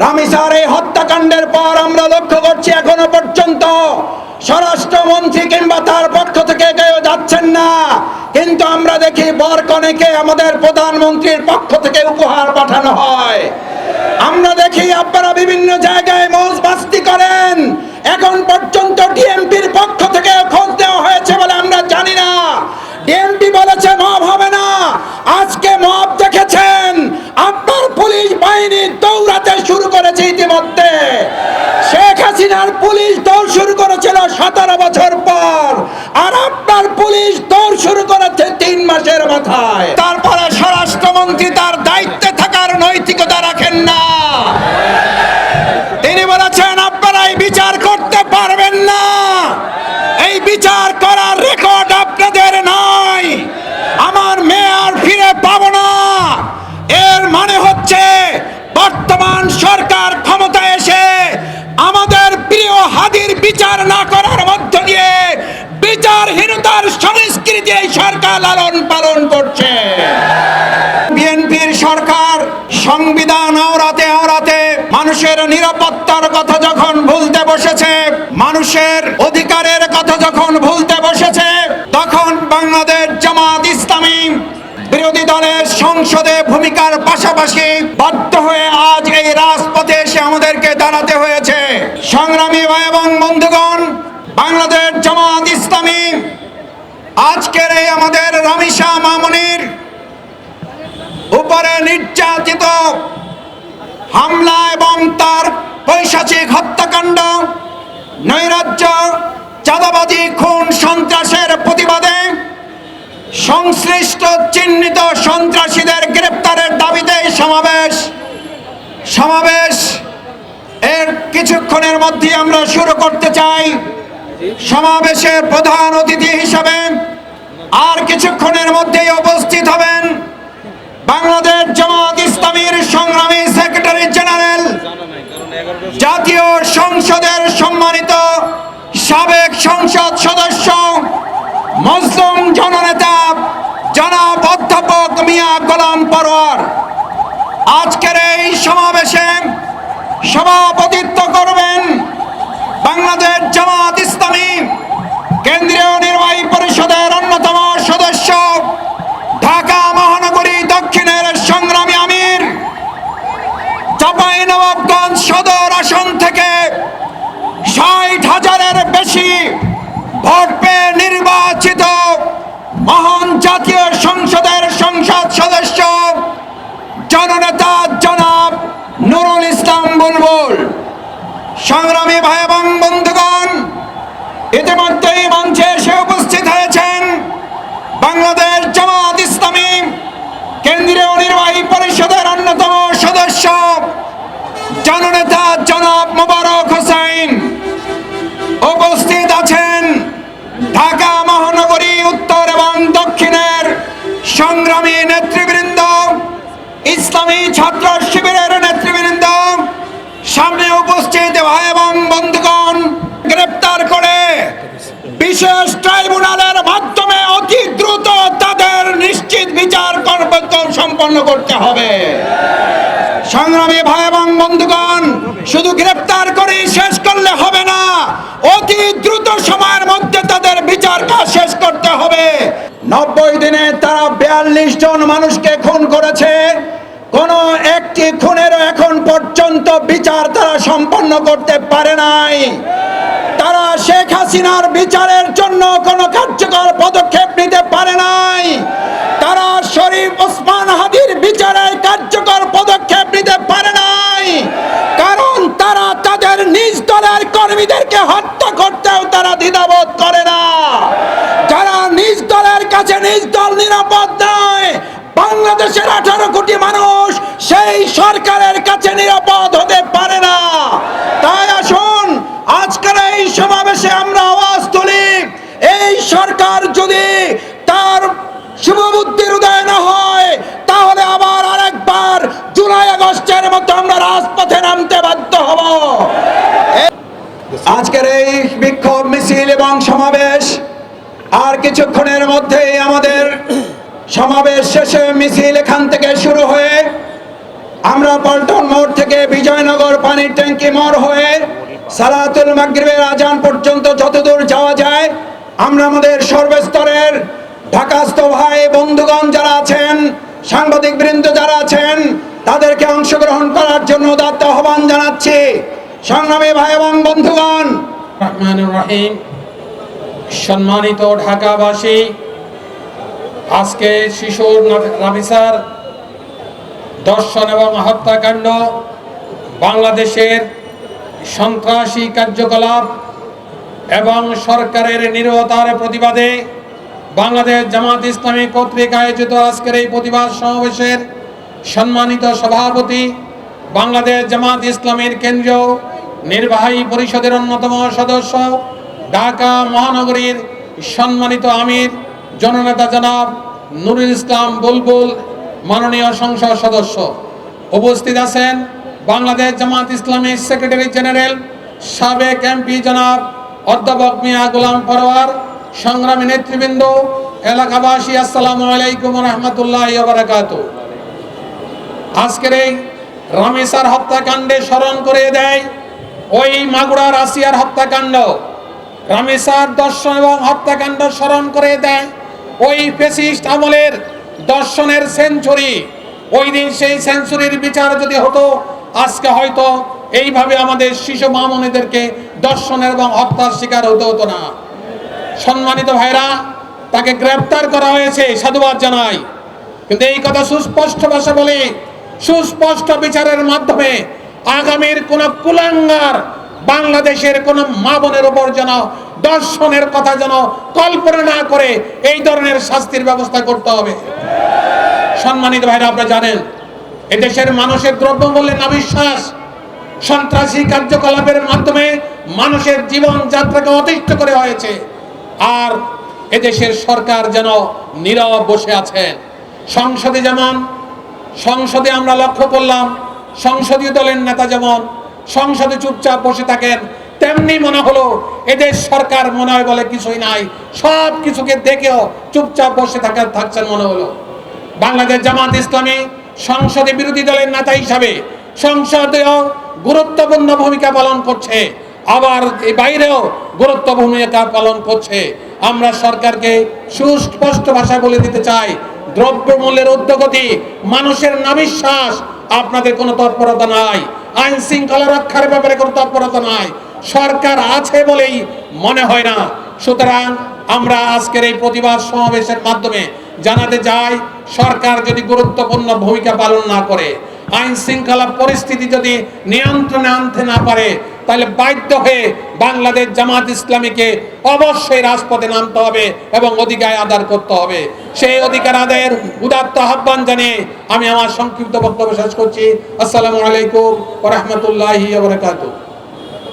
রামিসার এই হত্যাকাণ্ডের পর আমরা লক্ষ্য করছি এখনো পর্যন্ত স্বরাষ্ট্রমন্ত্রী কিংবা তার পক্ষ থেকে কেউ যাচ্ছেন না, কিন্তু আমরা দেখি বরকনেকে আমাদের প্রধানমন্ত্রীর পক্ষ থেকে উপহার পাঠানো হয়। আমরা দেখি আপনারা বিভিন্ন জায়গায় মৌজবাস্তি করেন, এখন পর্যন্ত ডিএমপির পক্ষ থেকে খোঁজ দেওয়া হয়েছে বলে আমরা জানি না। ডিএমপি বলেছে মব হবে না, আজকে মব দেখেছেন আপনার পুলিশ বাহিনী দৌড়াতে শুরু করেছে। ইতিমধ্যে শেখ হাসিনার পুলিশ দৌড় শুরু করেছিল 17 বছর পর, আর আপনার পুলিশ দৌড় শুরু করেছে 3 মাসের মাথায়। তারপরে স্বরাষ্ট্রমন্ত্রী তার দায়িত্বে থাকার নৈতিকতা রাখেন না। তিনি বলেছেন আপনারা এই বিচার করতে পারবেন না, এই বিচার করার রেকর্ড আপনাদের নাই, আমার মেয়ার ফিরে পাবো না। এর মানে হচ্ছে বর্তমান সরকার ক্ষমতায় এসে আমাদের প্রিয় হাদির বিচার না করার মধ্য দিয়ে বিচারহীনতার সংস্কৃতি এই সরকার লালন পালন করছে। বিএনপির সরকার সংবিধান আওড়াতে আওড়াতে মানুষের নিরাপত্তার কথা যখন ভুলতে বসেছে, মানুষের অধিকারের কথা যখন ভুলতে বসেছে, তখন বাংলাদেশ জামাত ইসলামী বিরোধী দলের সংসদে ভূমিকার পাশাপাশি বাধ্য হয়ে আজ এই রাজপথে এসে আমাদেরকে দাঁড়াতে হয়েছে। সংগ্রামী ভাই এবং বন্ধুগণ, বাংলাদেশ জামাত ইসলামী আজকের এই আমাদের রামিসা মামুনির উপরে নির্যাতিত হামলা এবং তার পৈশাচিক হত্যাকাণ্ড, নৈরাজ্য, চাঁদাবাজি, খুন, সন্ত্রাসের প্রতিবাদে সংশ্লিষ্ট চিহ্নিত সন্ত্রাসীদের গ্রেপ্তারের দাবিতে সমাবেশ এর কিছুক্ষণের মধ্যে আমরা শুরু করতে চাই। সমাবেশের প্রধান অতিথি হিসাবে আর কিছুক্ষণের মধ্যেই উপস্থিত হবেন বাংলাদেশ জামাত ইসলামীর সংগ্রামী সেক্রেটারি জেনারেল, জাতীয় সংসদের সম্মানিত সাবেক সংসদ সদস্য, মুসলিম জননেতা জনাব অধ্যাপক মিয়া গোলাম পরোয়ার। আজকের এই সমাবেশে সভাপতিত্ব করবেন বাংলাদেশ জামাত ইসলামী কেন্দ্রীয় নির্বাহী পরিষদের অন্যতম সদস্য, ঢাকা মহানগরী দক্ষিণের সংগ্রামী আমির, চাঁপাইনবাবগঞ্জ সদর আসন থেকে 60,000-এর বেশি ভোট পেয়ে নির্বাচিত মহান জাতীয় সংসদের সংসদ সদস্য, জননেতা জনাব নুরুল ইসলাম বুলবুল। সংগ্রামী ভাই এবং বন্ধুগণ, ইতিমধ্যেই মঞ্চে এসে উপস্থিত হয়েছেন বাংলাদেশ জামাত ইসলামী কেন্দ্রীয় নির্বাহী পরিষদের অন্যতম সদস্য, জননেতা জনাব মোবারক হোসেন। উপস্থিত আছেন ঢাকা মহানগরী উত্তর এবং দক্ষিণের সংগ্রামী নেতৃবৃন্দ, ইসলামী ছাত্র শিবিরের নেতৃবৃন্দ। সামনে উপস্থিত ভাই এবং বন্ধুগণ, গ্রেপ্তার করে বিশেষ ট্রাইব্যুনালের মাধ্যমে অতি দ্রুত তাদের নিশ্চিত বিচার সম্পন্ন করতে হবে। সংগ্রামী ভাই এবং বন্ধুগণ, শুধু গ্রেপ্তার করে শেষ করলে হবে না, অতি দ্রুত সময়ের মধ্যে তাদের বিচার কাজ শেষ করতে হবে। 90 দিনে তারা 42 জন মানুষকে খুন করেছে, কোন একটি খুনেরও এখন পর্যন্ত বিচার তারা সম্পন্ন করতে পারে নাই। তারা শেখ হাসিনার বিচারের জন্য কোনো কার্যকর পদক্ষেপ নিতে পারে নাই। তারা শরীফ ওসমান হাদির বিচারে কার্যকর পদক্ষেপ নিতে পারে নাই, কারণ তারা তাদের নিজ দলের কর্মীদেরকে হত্যা করতেও তারা দ্বিধাবোধ করে না। যারা নিজ দলের কাছে নিজ দল নিরাপদ নয়, বাংলাদেশের 18 কোটি মানুষ সেই সরকারের কাছে নিরাপদ হতে পারে না। তাই আসুন আজকের এই সমাবেশে আমরা আওয়াজ তুলি, এই সরকার যদি তার শুভবুদ্ধির উদয় না হয়, তাহলে আবার আরেকবার জুলাই আগস্টের মতো আমরা রাজপথে নামতে বাধ্য হব। আজকের এই বিক্ষোভ মিছিল এবং সমাবেশ আর কিছুক্ষণের মধ্যেই আমাদের সমাবেশ শেষে মিছিল এখান থেকে শুরু হয়ে আমরা পল্টন মোড় থেকে বিজয়নগর পানির ট্যাঙ্কি মোড় হয়ে সালাতুল মাগরিবের আজান পর্যন্ত যতদূর যাওয়া যায় আমরা আমাদের সর্বস্তরের ঢাকাস্থ ভাই বন্ধুগণ যারা আছেন, সাংবাদিক বৃন্দ যারা আছেন, তাদেরকে অংশগ্রহণ করার জন্য উদাত্ত আহ্বান জানাচ্ছি। সংগ্রামী ভাই এবং বন্ধুগণ, রহমানুর রহিম, সম্মানিত ঢাকাবাসী, আজকে শিশুর রাবিসার দর্শন এবং হত্যাকাণ্ড, বাংলাদেশের সন্ত্রাসী কার্যকলাপ এবং সরকারের নীরবতার প্রতিবাদে বাংলাদেশ জামাত ইসলামী কর্তৃক আয়োজিত আজকের এই প্রতিবাদ সমাবেশের সম্মানিত সভাপতি, বাংলাদেশ জামাত ইসলামীর কেন্দ্রীয় নির্বাহী পরিষদের অন্যতম সদস্য, ঢাকা মহানগরীর সম্মানিত আমির জননেতা জনাব নুরুল ইসলাম বুলবুল, মাননীয় সংসদ সদস্য, উপস্থিত আছেন বাংলাদেশ জামাত ইসলামীর সেক্রেটারি জেনারেল সাবেক এমপি জনাব অধ্যাপক মিয়া গোলাম পরোয়ার, সংগ্রামী নেতৃবৃন্দ, এলাকাবাসী, আসসালামু আলাইকুম রহমতুল্লাহ বারাকাতুহু। আজকের এই রামেসার হত্যাকাণ্ডে স্মরণ করে দেয় ওই মাগুরার আসিয়ার হত্যাকাণ্ড, রামেসার দর্শন এবং হত্যাকাণ্ড স্মরণ করে দেয় ওই ফ্যাসিস্ট আমলের দর্শনের সেঞ্চুরি। ওই দিন সেই সেঞ্চুরির বিচার যদি হতো, আজকে হয়তো এইভাবে আমাদের শিশু মামুনিদেরকে দর্শনের এবং হত্যার শিকার হতে হতো না। সম্মানিত ভাইরা, তাকে গ্রেফতার করা হয়েছে, সাধুবাদ জানাই। কিন্তু এই কথা সুস্পষ্ট ভাষা বলে, সুস্পষ্ট বিচারের মাধ্যমে আগামীর কোন কুলাঙ্গার বাংলাদেশের কোন মা বোনের উপর যেন দর্শনের কথা যেন কল্পনা না করে এই ধরনের শাস্তির ব্যবস্থা করতে হবে। সম্মানিত ভাইরা, আপনারা জানেন এদেশের মানুষের দ্রব্যমূল্যের নাবিশ্বাস, সন্ত্রাসী কার্যকলাপের মাধ্যমে মানুষের জীবন যাত্রাকে অতিষ্ঠ করে হয়েছে। আর এদেশের সরকার যেন নীরব বসে আছেন। সংসদে আমরা লক্ষ্য করলাম, সংসদীয় দলের নেতা যেমন সংসদে চুপচাপ বসে থাকেন, তেমনি মনে হলো এদেশ সরকার মনে হয় বলে কিছুই নাই, সব কিছুকে দেখেও চুপচাপ বসে থাকছেন মনে হলো। বাংলাদেশ জামাত ইসলামী সংসদে বিরোধী দলের নেতা হিসাবে সংসদেও গুরুত্বপূর্ণ ভূমিকা পালন করছে, আবার এই বাইরেও গুরুত্বপূর্ণ ভূমিকা পালন করছে। আমরা সরকারকে সুস্পষ্ট ভাষায় বলে দিতে চাই, দ্রব্যমূল্যের ঊর্ধ্বগতি, মানুষের নাবিশ্বাস, আপনাদের কোনো তৎপরতা নাই, আইন শৃঙ্খলা রক্ষার ব্যাপারে কোনো তৎপরতা নাই, সরকার আছে বলেই মনে হয় না। সুতরাং আমরা আজকের এই প্রতিবাদ সমাবেশের মাধ্যমে জানাতে চাই, সরকার যদি গুরুত্বপূর্ণ ভূমিকা পালন না করে, আইন শৃঙ্খলা পরিস্থিতি যদি নিয়ন্ত্রণে আনতে না পারে, তাহলে বাধ্য হয়ে বাংলাদেশ জামাত ইসলামীকে অবশ্যই রাজপথে নামতে হবে এবং অধিকার আদায় করতে হবে। সেই অধিকার আদায়ের উদাত্ত আহ্বান জানিয়ে আমি আমার সংক্ষিপ্ত বক্তব্য শেষ করছি। আসসালামু আলাইকুম ওয়া রাহমাতুল্লাহি ওয়া বারাকাতুহু।